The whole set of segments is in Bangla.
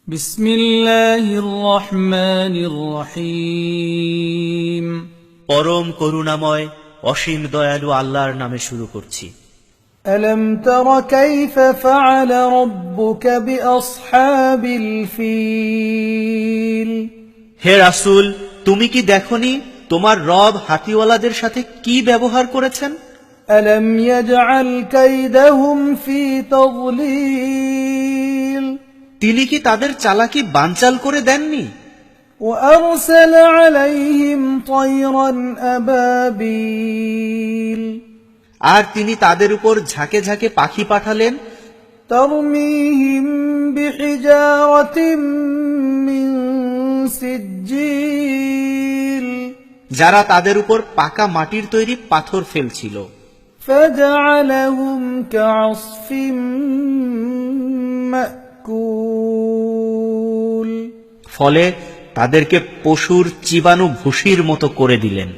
বিসমিল্লাহির রহমানির রহিম। পরম করুণাময় অসীম দয়ালু আল্লাহর নামে শুরু করছি। আলম তারা কাইফা ফাআলা রাব্বুকা বিআসহাবিল ফিল। হে রাসূল, তুমি কি দেখনি তোমার রব হাতিওয়ালাদের সাথে কি ব্যবহার করেছেন? আলম ইয়াজআল কাইদাহুম ফি তাদলিল। তিনি কি তাদের চালাকি বানচাল করে দেননি? وأرسل عليهم طيرا أبابيل। আর তিনি তাদের উপর ঝাঁকে ঝাঁকে পাখি পাঠালেন। ترميهم بحجارة من سجيل। যারা তাদের উপর পাকা মাটির তৈরি পাথর ফেলছিল। فجعلهم كعصف مأكول। ফলে তাদেরকে পশুর চিবানো ভুসির মতো করে দিলেন।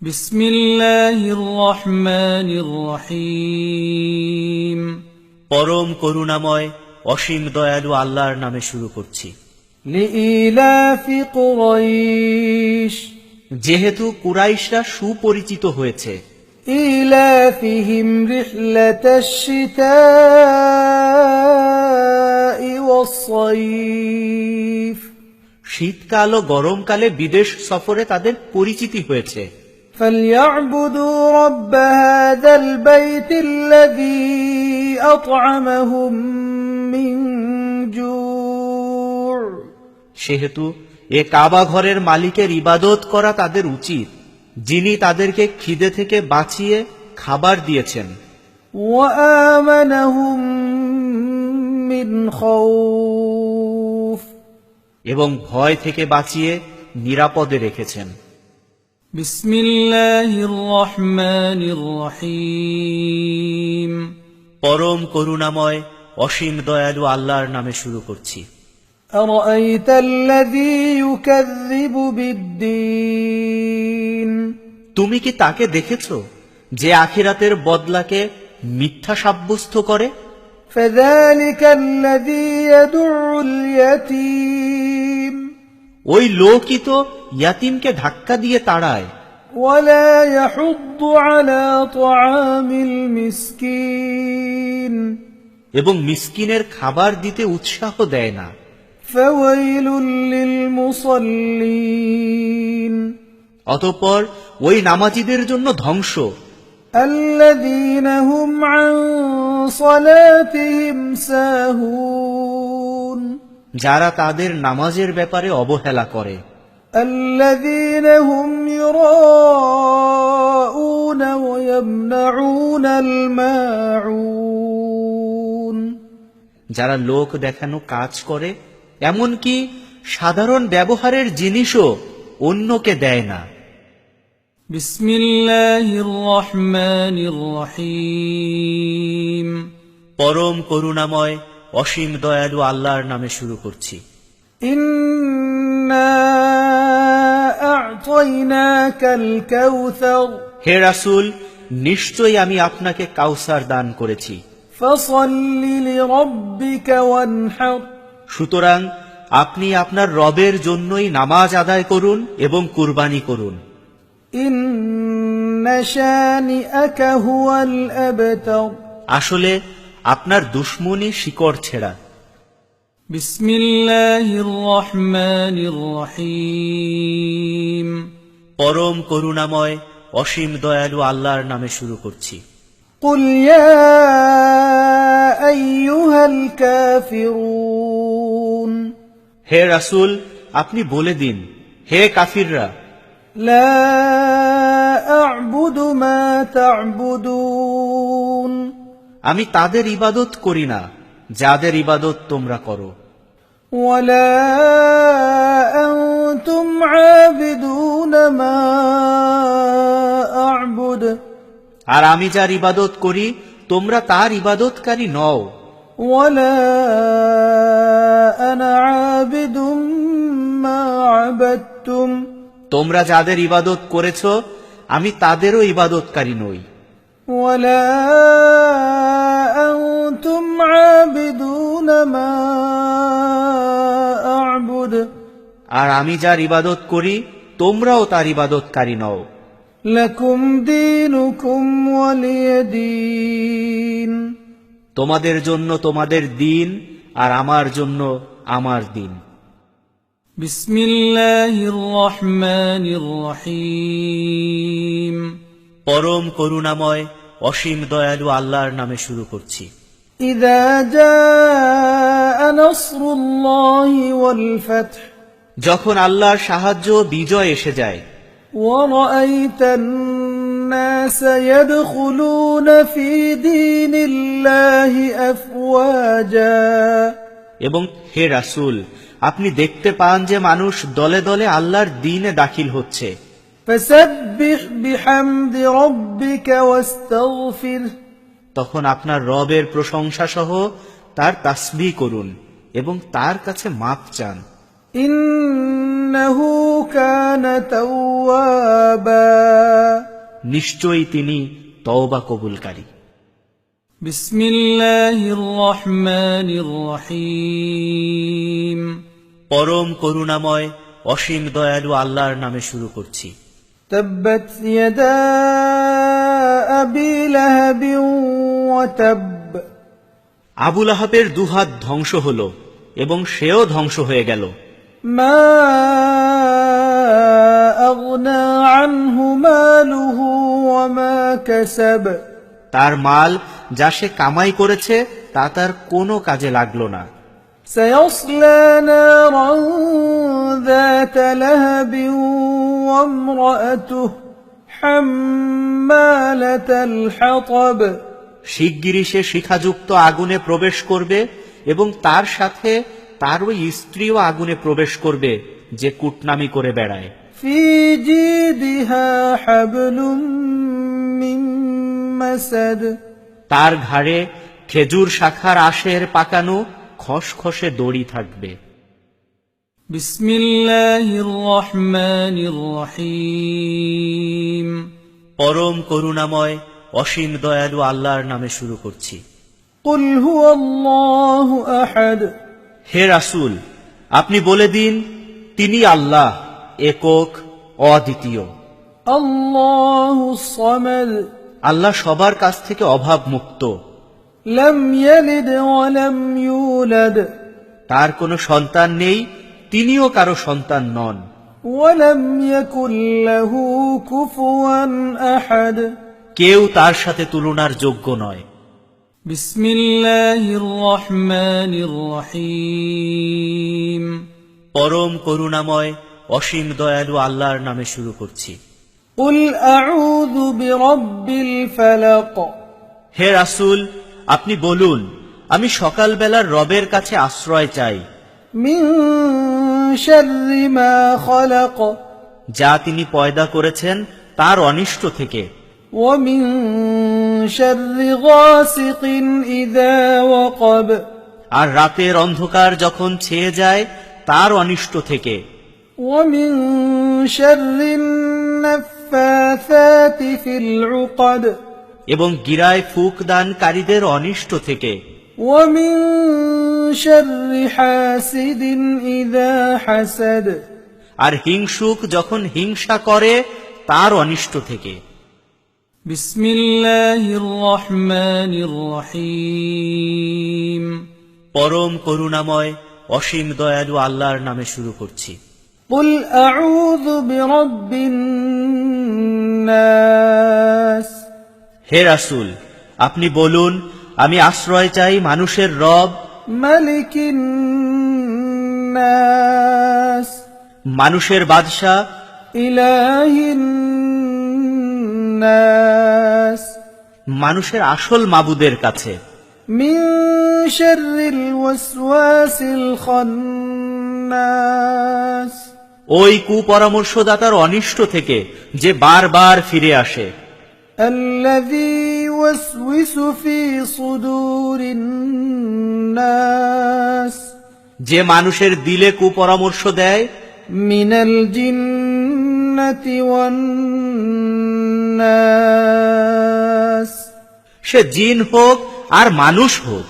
বিসমিল্লাহির রহমানির রহিম। পরম করুণাময় অসীম দয়ালু আল্লাহর নামে শুরু করছি। লিইলাফি কুরাইশ। যেহেতু কুরাইশরা সুপরিচিত হয়েছে। ইলাফিহিম রিহলাতাশ শিতাই ওয়াস-সাইফ। শীতকাল ও গরমকালে বিদেশ সফরে তাদের পরিচিতি হয়েছে। فليعبدوا رب هذا البيت الذي أطعمهم من جوع। সেহেতু এ কাবা ঘরের মালিকের ইবাদত করা তাদের উচিত, যিনি তাদেরকে খিদে থেকে বাঁচিয়ে খাবার দিয়েছেন। وآمنهم من خوف। এবং ভয় থেকে বাঁচিয়ে নিরাপদে রেখেছেন। বিসমিল্লাহির রহমানির রহিম। পরম করুণাময় অসীম দয়ালু আল্লাহর নামে শুরু করছি। আরাআইতাল্লাযী ইউকাযযিবু বিদ্দীন। তুমি কি তাকে দেখেছো যে আখিরাতের বদলাকে মিথ্যা সাব্যস্ত করে? ফাযালিকাল্লাযী ইয়াদুউল ইয়াতীম। ওই লোকই তো ইয়াতিমকে ধাক্কা দিয়ে তাড়ায়। ওয়ালা ইয়াহুদ্দু আলা তুআমিল মিসকিন। এবং মিসকিনের খাবার দিতে উৎসাহ দেয় না। ফাওয়াইলুল লিল মুসাল্লিন। অতঃপর ওই নামাজীদের জন্য ধ্বংস। আল্লাযীনা হুম আন সালাতিহিম সাহুন। যারা তাদের নামাজের ব্যাপারে অবহেলা করে। আল্লাযীনা হুম ইউরাউনা ওয়া ইয়ামনাউনাল মাউন। যারা লোক দেখানো কাজ করে, এমনকি সাধারণ ব্যবহারের জিনিসও অন্যকে দেয় না। বিসমিল্লাহির রহমানির রহিম। পরম করুণাময় অসীম দয়ালু আল্লাহর নামে শুরু করছি। ইন্না আ'তাইনাকাল কাউসার। হে রাসূল, নিশ্চয়ই আমি আপনাকে কাউসার দান করেছি। ফাসাল্লি লিরাব্বিকা ওয়ানহার। সুতরাং আপনি আপনার রবের জন্যই নামাজ আদায় করুন এবং কুরবানি করুন। ইন্না শানিআকা হুয়াল আবতার। আসলে আপনার দুশমনই শিকড় ছেঁড়া। বিসমিল্লাহির রহমানির রহিম। পরম করুণাময় অসীম দয়ালু আল্লাহর নামে শুরু করছি। কুল ইয়া আইয়ুহাল কাফিরুন। হে রাসূল, আপনি বলে দিন, হে কাফিররা, লা আ'বুদু মা তা'বুদুন। আমি তাদের ইবাদত করি না যাদের ইবাদত তোমরা করো। ওয়ালা আনতুম আবিদুনা মা আ'বুদ। আর আমি যার ইবাদত করি তোমরা তার ইবাদতকারী নও। ওয়ালা আনা আবিদুম মা আবাদতুম। তোমরা যাদের ইবাদত করেছ আমি তাদেরও ইবাদতকারী নই। ওয়ালা আনতুম আবিদুনা মা আর আমি যার ইবাদত করি তোমরাও তার ইবাদতকারী নও। لكم دينكم ولي دين তোমাদের জন্য তোমাদের দিন আর আমার জন্য আমার দিন। بسم الله الرحمن الرحيم পরম করুণাময় অসীম দয়ালু আল্লাহর নামে শুরু করছি। إذا جاء نصر الله والفتح যখন আল্লাহর সাহায্য ও বিজয় এসে যায়, ورأيت الناس يدخلون في دين الله أفواجا এবং হে রাসূল, আপনি দেখতে পান যে মানুষ দলে দলে আল্লাহর দ্বীনে দাখিল হচ্ছে। فسبح بحمد ربك واستغفره তখন আপনার রবের প্রশংসা সহ তার তাসবিহ করুন এবং তার কাছে মাপ চান। إنه كان توابا নিশ্চয়ই তিনি তওবা কবুলকারী। بسم الله الرحمن الرحيم পরম করুণাময় অসীম দয়ালু আল্লাহর নামে শুরু করছি। تبت يدا أبي لهب وتب আবু লাহাবের দুহাত ধ্বংস হল এবং সেও ধ্বংস হয়ে গেল। ما أغنى عنه ماله وما كسب তার মাল যা সে কামাই করেছে তা তার কোনো কাজে লাগলো না। سيصلى نارا ذات لهب وامرأته حمالة الحطب শিগগিরই সে শিখাযুক্ত আগুনে প্রবেশ করবে এবং তার সাথে তার ওই স্ত্রীও আগুনে প্রবেশ করবে যে কুটনামি করে বেড়ায়। في جيدها حبل من مسد তার ঘাড়ে খেজুর শাখার আশের পাকানো খসখসে দড়ি থাকবে। بسم الله الرحمن الرحيم পরম করুণাময় অসীম দয়ালু আল্লাহর নামে শুরু করছি। قل هو الله أحد হে রাসূল, আপনি বলে দিন, তিনি আল্লাহ, একক, অদ্বিতীয়। الله الصمد আল্লাহ সবার কাছ থেকে অভাব মুক্ত। لم يلد ولم يولد তার কোনো সন্তান নেই, তিনিও কারো সন্তান নন। ولم يكن له كفوا أحد কেউ তার সাথে তুলনার যোগ্য নয়। بسم الله الرحمن الرحيم পরম করুণাময় অসীম দয়ালু আল্লাহর নামে শুরু করছি। قل أعوذ برب الفلق হে রাসূল, আপনি বলুন, আমি সকালবেলার রবের কাছে আশ্রয় চাই, من شر ما خلق যা তিনি পয়দা করেছেন তার অনিষ্ট থেকে, ومن شر غاسق إذا وقب আর রাতের অন্ধকার যখন ছেয়ে যায় তার অনিষ্ট থেকে, ومن شر النفاثات في العقد এবং গিরায় ফুক দানকারীদের অনিষ্ট থেকে, ومن شر حاسد إذا حسد আর হিংসুক যখন হিংসা করে তার অনিষ্ট থেকে। بسم الله الرحمن الرحيم পরম করুণাময় অসীম দয়ালু আল্লাহর নামে শুরু করছি। قل أعوذ برب الناس হে রাসূল, আপনি বলুন, আমি আশ্রয় চাই মানুষের রব, ملك الناس মানুষের বাদশা, إله الناس মানুষের আসল মাবুদের কাছে, من شر الوسواس الخناس ওই কুপরামর্শদাতার অনিষ্ট থেকে যে বারবার ফিরে আসে, الذي يوسوس في صدور الناس যে মানুষের দিলে কুপরামর্শ দেয়, من الجنة والناس সে জিন হোক আর মানুষ হোক।